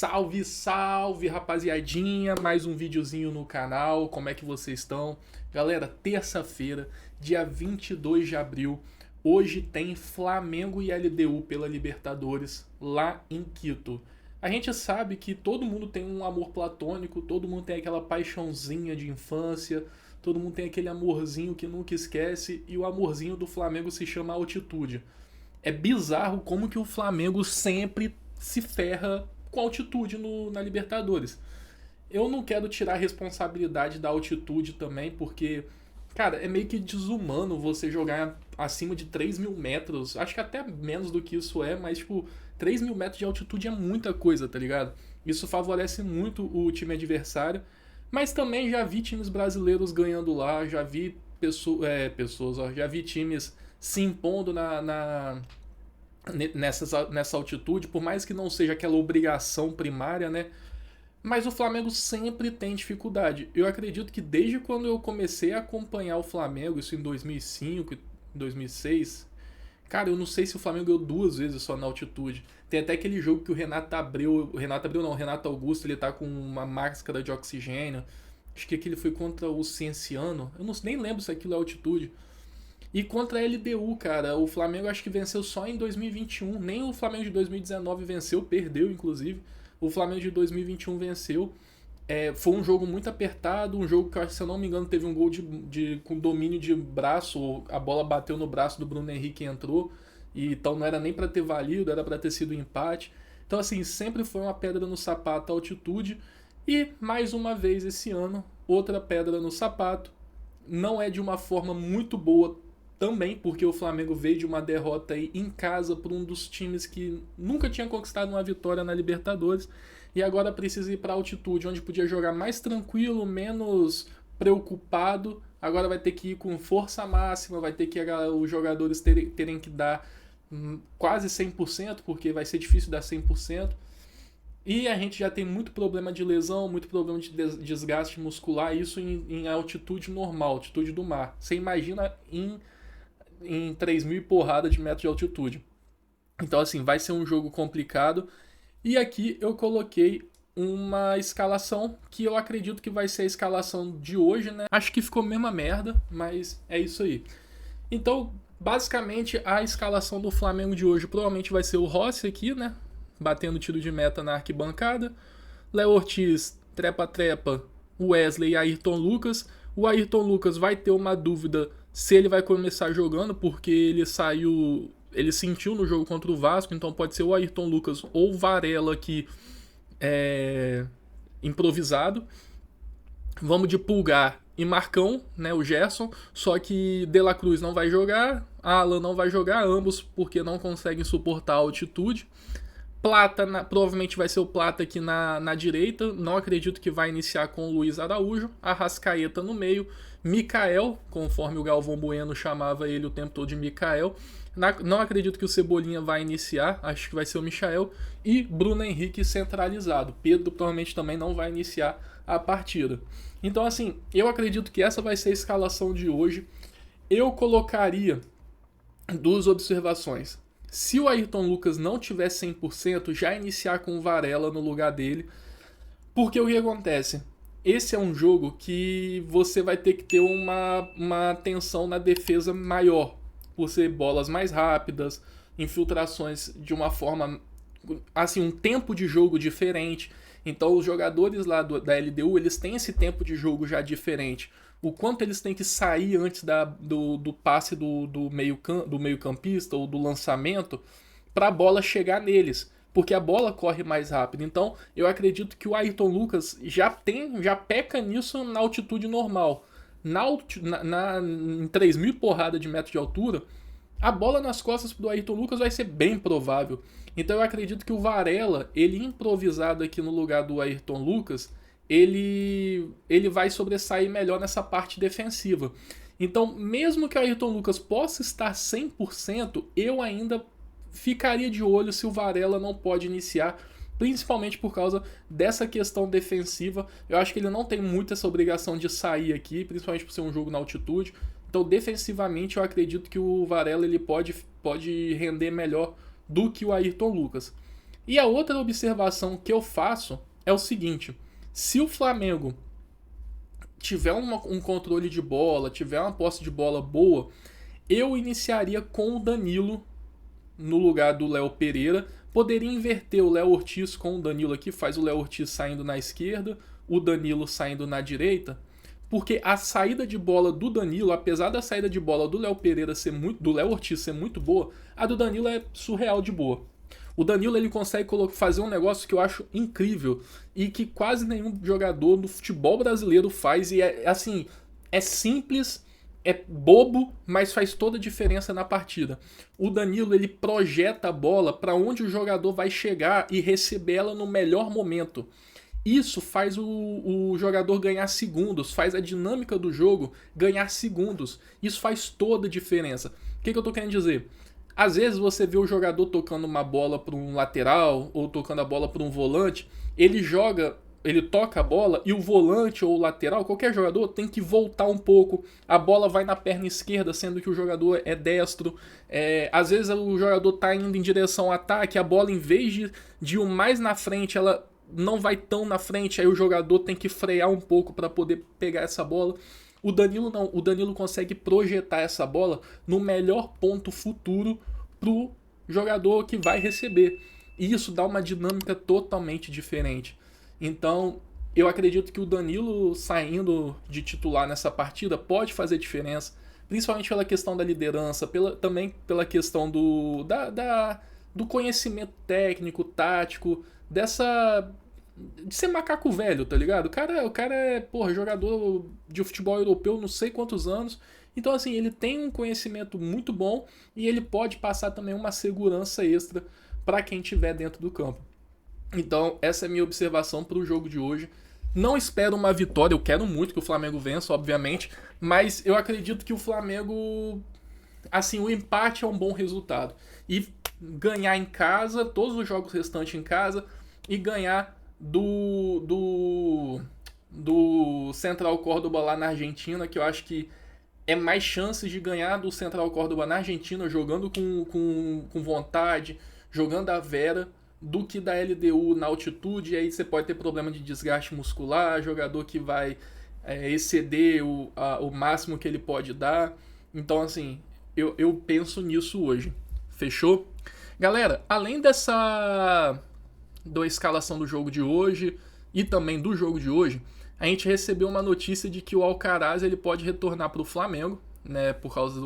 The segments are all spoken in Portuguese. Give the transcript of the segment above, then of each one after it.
Salve, salve, rapaziadinha, mais um videozinho no canal, como é que vocês estão? Galera, terça-feira, dia 22 de abril, hoje tem Flamengo e LDU pela Libertadores lá em Quito. A gente sabe que todo mundo tem um amor platônico, todo mundo tem aquela paixãozinha de infância, todo mundo tem aquele amorzinho que nunca esquece e o amorzinho do Flamengo se chama altitude. É bizarro como que o Flamengo sempre se ferra com altitude na Libertadores. Eu não quero tirar a responsabilidade da altitude também, porque, cara, é meio que desumano você jogar acima de 3.000 metros. Acho que até menos do que isso é, mas, tipo, 3.000 metros de altitude é muita coisa, tá ligado? Isso favorece muito o time adversário. Mas também já vi times brasileiros ganhando lá, já vi pessoas, ó, já vi times se impondo nessa altitude, por mais que não seja aquela obrigação primária, né? Mas o Flamengo sempre tem dificuldade. Eu acredito que desde quando eu comecei a acompanhar o Flamengo, isso em 2005, 2006, cara, eu não sei se o Flamengo ganhou duas vezes só na altitude. Tem até aquele jogo que o Renato Augusto, ele tá com uma máscara de oxigênio. Acho que aquele foi contra o Cienciano. Eu não, nem lembro se aquilo é altitude. E contra a LDU, cara, o Flamengo acho que venceu só em 2021. Nem o Flamengo de 2019 venceu, perdeu inclusive. O Flamengo de 2021 venceu. Foi um jogo muito apertado, um jogo que, se eu não me engano, teve um gol com domínio de braço. A bola bateu no braço do Bruno Henrique e entrou. E então não era nem para ter valido, era para ter sido um empate. Então, assim, sempre foi uma pedra no sapato a altitude. E, mais uma vez, esse ano, outra pedra no sapato. Não é de uma forma muito boa também, porque o Flamengo veio de uma derrota aí em casa por um dos times que nunca tinha conquistado uma vitória na Libertadores e agora precisa ir para altitude, onde podia jogar mais tranquilo, menos preocupado. Agora vai ter que ir com força máxima, vai ter que os jogadores terem que dar quase 100%, porque vai ser difícil dar 100%. E a gente já tem muito problema de lesão, muito problema de desgaste muscular, isso em altitude normal, altitude do mar. Você imagina em 3.000 e porrada de metros de altitude. Então, assim, vai ser um jogo complicado. E aqui eu coloquei uma escalação que eu acredito que vai ser a escalação de hoje, né? Acho que ficou a mesma merda, mas é isso aí. Então, basicamente, a escalação do Flamengo de hoje provavelmente vai ser o Rossi aqui, né? Batendo tiro de meta na arquibancada. Léo Ortiz, trepa-trepa, Wesley e Ayrton Lucas. O Ayrton Lucas vai ter uma dúvida se ele vai começar jogando, porque ele sentiu no jogo contra o Vasco, então pode ser o Ayrton Lucas ou o Varela aqui improvisado. Vamos de Pulgar e Marcão, né, o Gerson, só que De La Cruz não vai jogar, Alan não vai jogar, ambos porque não conseguem suportar a altitude. Plata, provavelmente vai ser o Plata aqui na direita. Não acredito que vai iniciar com o Luiz Araújo. Arrascaeta no meio. Mikael, conforme o Galvão Bueno chamava ele o tempo todo de Mikael. Não acredito que o Cebolinha vai iniciar. Acho que vai ser o Michael. E Bruno Henrique centralizado. Pedro provavelmente também não vai iniciar a partida. Então, assim, eu acredito que essa vai ser a escalação de hoje. Eu colocaria duas observações. Se o Ayrton Lucas não tiver 100%, já iniciar com o Varela no lugar dele. Porque o que acontece? Esse é um jogo que você vai ter que ter uma atenção na defesa maior. Por ser bolas mais rápidas, infiltrações de uma forma... assim, um tempo de jogo diferente. Então os jogadores lá da LDU, eles têm esse tempo de jogo já diferente. O quanto eles têm que sair antes do passe do meio-campista ou do lançamento para a bola chegar neles, porque a bola corre mais rápido. Então, eu acredito que o Ayrton Lucas já peca nisso na altitude normal. Em 3.000 porrada de metro de altura, a bola nas costas do Ayrton Lucas vai ser bem provável. Então eu acredito que o Varela, ele improvisado aqui no lugar do Ayrton Lucas, ele vai sobressair melhor nessa parte defensiva. Então, mesmo que o Ayrton Lucas possa estar 100%, eu ainda ficaria de olho se o Varela não pode iniciar, principalmente por causa dessa questão defensiva. Eu acho que ele não tem muito essa obrigação de sair aqui, principalmente por ser um jogo na altitude. Então, defensivamente, eu acredito que o Varela ele pode render melhor do que o Ayrton Lucas. E a outra observação que eu faço é o seguinte: se o Flamengo tiver um controle de bola, tiver uma posse de bola boa, eu iniciaria com o Danilo no lugar do Léo Pereira. Poderia inverter o Léo Ortiz com o Danilo aqui, faz o Léo Ortiz saindo na esquerda, o Danilo saindo na direita, porque a saída de bola do Danilo, apesar da saída de bola do Léo Pereira ser muito, do Léo Ortiz ser muito boa, a do Danilo é surreal de boa. O Danilo ele consegue fazer um negócio que eu acho incrível e que quase nenhum jogador do futebol brasileiro faz, e é assim, é simples, é bobo, mas faz toda a diferença na partida. O Danilo ele projeta a bola para onde o jogador vai chegar e receber ela no melhor momento. Isso faz o jogador ganhar segundos, faz a dinâmica do jogo ganhar segundos. Isso faz toda a diferença. O que eu tô querendo dizer? Às vezes você vê o jogador tocando uma bola para um lateral ou tocando a bola para um volante, ele toca a bola e o volante ou o lateral, qualquer jogador, tem que voltar um pouco. A bola vai na perna esquerda, sendo que o jogador é destro. Às vezes o jogador está indo em direção ao ataque, a bola, em vez de ir mais na frente, ela não vai tão na frente, aí o jogador tem que frear um pouco para poder pegar essa bola. O Danilo não, o Danilo consegue projetar essa bola no melhor ponto futuro pro jogador que vai receber. E isso dá uma dinâmica totalmente diferente. Então, eu acredito que o Danilo saindo de titular nessa partida pode fazer diferença, principalmente pela questão da liderança, também pela questão do conhecimento técnico, tático, de ser macaco velho, tá ligado? O cara é, porra, jogador de futebol europeu não sei quantos anos. Então, assim, ele tem um conhecimento muito bom e ele pode passar também uma segurança extra para quem estiver dentro do campo. Então, essa é a minha observação para o jogo de hoje. Não espero uma vitória, eu quero muito que o Flamengo vença, obviamente, mas eu acredito que o Flamengo, assim, o empate é um bom resultado. E ganhar em casa, todos os jogos restantes em casa, e ganhar do Central Córdoba lá na Argentina, que eu acho que é mais chances de ganhar do Central Córdoba na Argentina, jogando com vontade, jogando a vera, do que da LDU na altitude. E aí você pode ter problema de desgaste muscular, jogador que vai exceder o máximo que ele pode dar. Então, assim, eu penso nisso hoje. Fechou? Galera, além da escalação do jogo de hoje e também do jogo de hoje, a gente recebeu uma notícia de que o Alcaraz ele pode retornar para o Flamengo, né, por causa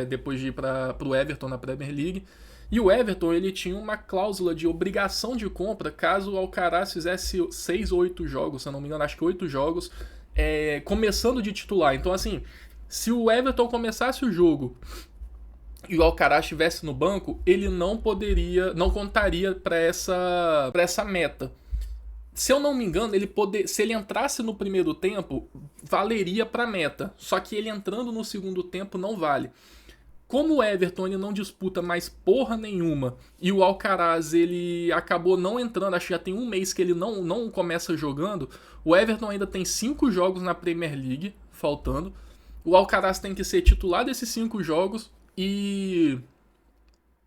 depois de ir para o Everton na Premier League. E o Everton ele tinha uma cláusula de obrigação de compra caso o Alcaraz fizesse 6 ou 8 jogos, se eu não me engano, acho que 8 jogos, começando de titular. Então, assim, se o Everton começasse o jogo e o Alcaraz estivesse no banco, ele não contaria para essa meta. Se eu não me engano, se ele entrasse no primeiro tempo, valeria para a meta. Só que ele entrando no segundo tempo não vale. Como o Everton ele não disputa mais porra nenhuma e o Alcaraz ele acabou não entrando, acho que já tem um mês que ele não começa jogando, o Everton ainda tem 5 jogos na Premier League faltando. O Alcaraz tem que ser titular desses 5 jogos e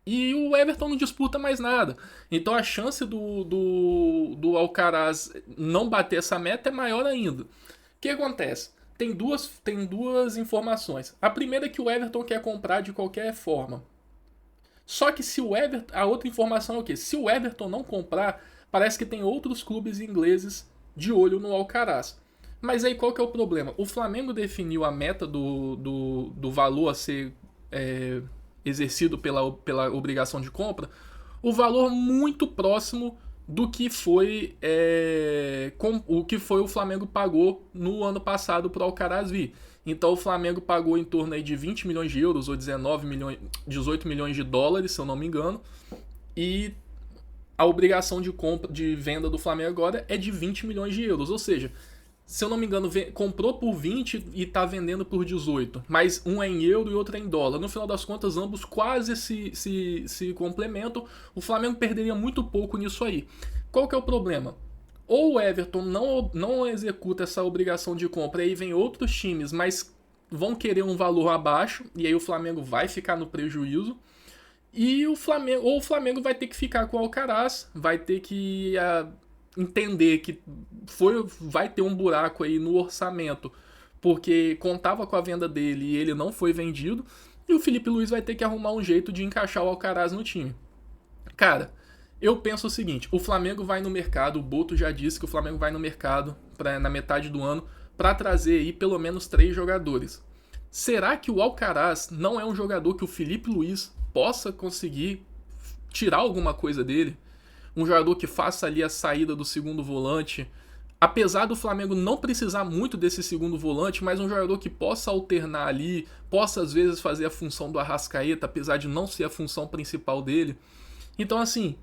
o Everton não disputa mais nada. Então a chance do Alcaraz não bater essa meta é maior ainda. O que acontece? Tem duas informações. A primeira é que o Everton quer comprar de qualquer forma. Só que a outra informação é o quê? Se o Everton não comprar, parece que tem outros clubes ingleses de olho no Alcaraz. Mas aí qual que é o problema? O Flamengo definiu a meta do valor a ser exercido pela obrigação de compra, o valor muito próximo do que foi o Flamengo pagou no ano passado para o Alcaraz vir. Então o Flamengo pagou em torno aí de 20 milhões de euros ou 18 milhões de dólares, se eu não me engano, e a obrigação de venda do Flamengo agora é de 20 milhões de euros, ou seja, se eu não me engano, comprou por 20 e está vendendo por 18. Mas um é em euro e outro é em dólar. No final das contas, ambos quase se complementam. O Flamengo perderia muito pouco nisso aí. Qual que é o problema? Ou o Everton não executa essa obrigação de compra, e aí vem outros times, mas vão querer um valor abaixo, e aí o Flamengo vai ficar no prejuízo. E o Flamengo vai ter que ficar com o Alcaraz, vai ter que entender que vai ter um buraco aí no orçamento, porque contava com a venda dele e ele não foi vendido, e o Felipe Luiz vai ter que arrumar um jeito de encaixar o Alcaraz no time. Cara, eu penso o seguinte, o Flamengo vai no mercado, o Boto já disse que o Flamengo vai no mercado na metade do ano para trazer aí pelo menos 3 jogadores. Será que o Alcaraz não é um jogador que o Felipe Luiz possa conseguir tirar alguma coisa dele? Um jogador que faça ali a saída do segundo volante, apesar do Flamengo não precisar muito desse segundo volante, mas um jogador que possa alternar ali, possa às vezes fazer a função do Arrascaeta, apesar de não ser a função principal dele. Então, assim,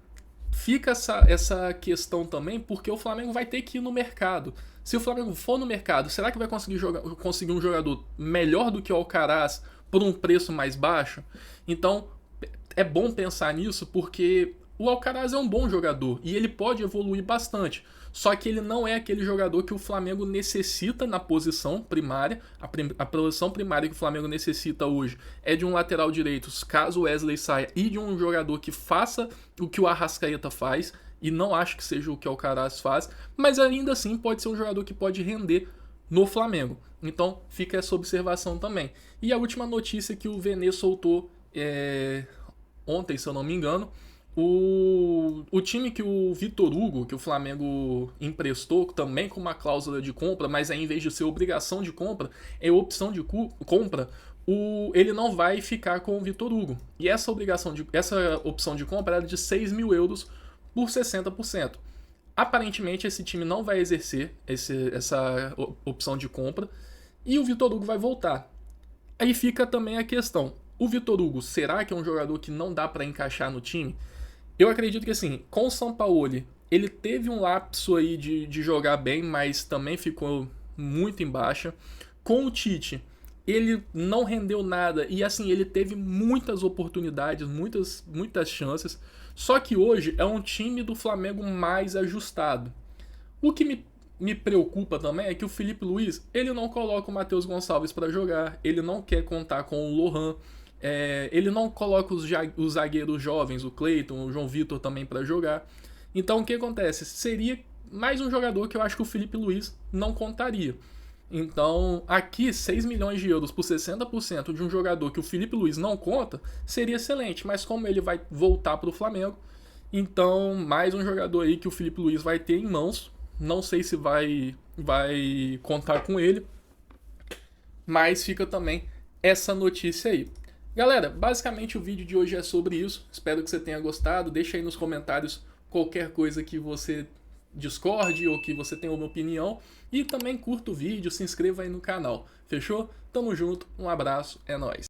fica essa questão também, porque o Flamengo vai ter que ir no mercado. Se o Flamengo for no mercado, será que vai conseguir um jogador melhor do que o Alcaraz por um preço mais baixo? Então, é bom pensar nisso, porque o Alcaraz é um bom jogador e ele pode evoluir bastante. Só que ele não é aquele jogador que o Flamengo necessita na posição primária. A posição primária que o Flamengo necessita hoje é de um lateral direito, caso o Wesley saia, e de um jogador que faça o que o Arrascaeta faz. E não acho que seja o que o Alcaraz faz, mas ainda assim pode ser um jogador que pode render no Flamengo. Então fica essa observação também. E a última notícia que o Vene soltou ontem, se eu não me engano, o time que o Vitor Hugo, que o Flamengo emprestou, também com uma cláusula de compra, mas aí, em vez de ser obrigação de compra, é opção de compra, ele não vai ficar com o Vitor Hugo. E essa opção de compra era de 6 mil euros por 60%. Aparentemente esse time não vai exercer essa opção de compra e o Vitor Hugo vai voltar. Aí fica também a questão, o Vitor Hugo, será que é um jogador que não dá para encaixar no time? Eu acredito que assim, com o Sampaoli, ele teve um lapso aí de jogar bem, mas também ficou muito em baixa. Com o Tite, ele não rendeu nada e assim, ele teve muitas oportunidades, muitas chances. Só que hoje é um time do Flamengo mais ajustado. O que me preocupa também é que o Felipe Luiz, ele não coloca o Matheus Gonçalves para jogar, ele não quer contar com o Lohan, ele não coloca os zagueiros jovens, o Cleiton, o João Vitor também para jogar. Então o que acontece? Seria mais um jogador que eu acho que o Felipe Luiz não contaria. Então, aqui, 6 milhões de euros por 60% de um jogador que o Felipe Luiz não conta, seria excelente. Mas como ele vai voltar para o Flamengo, então mais um jogador aí que o Felipe Luiz vai ter em mãos. Não sei se vai contar com ele, mas fica também essa notícia aí. Galera, basicamente o vídeo de hoje é sobre isso. Espero que você tenha gostado. Deixa aí nos comentários qualquer coisa que você discorde ou que você tenha uma opinião. E também curta o vídeo, se inscreva aí no canal. Fechou? Tamo junto, um abraço, é nóis.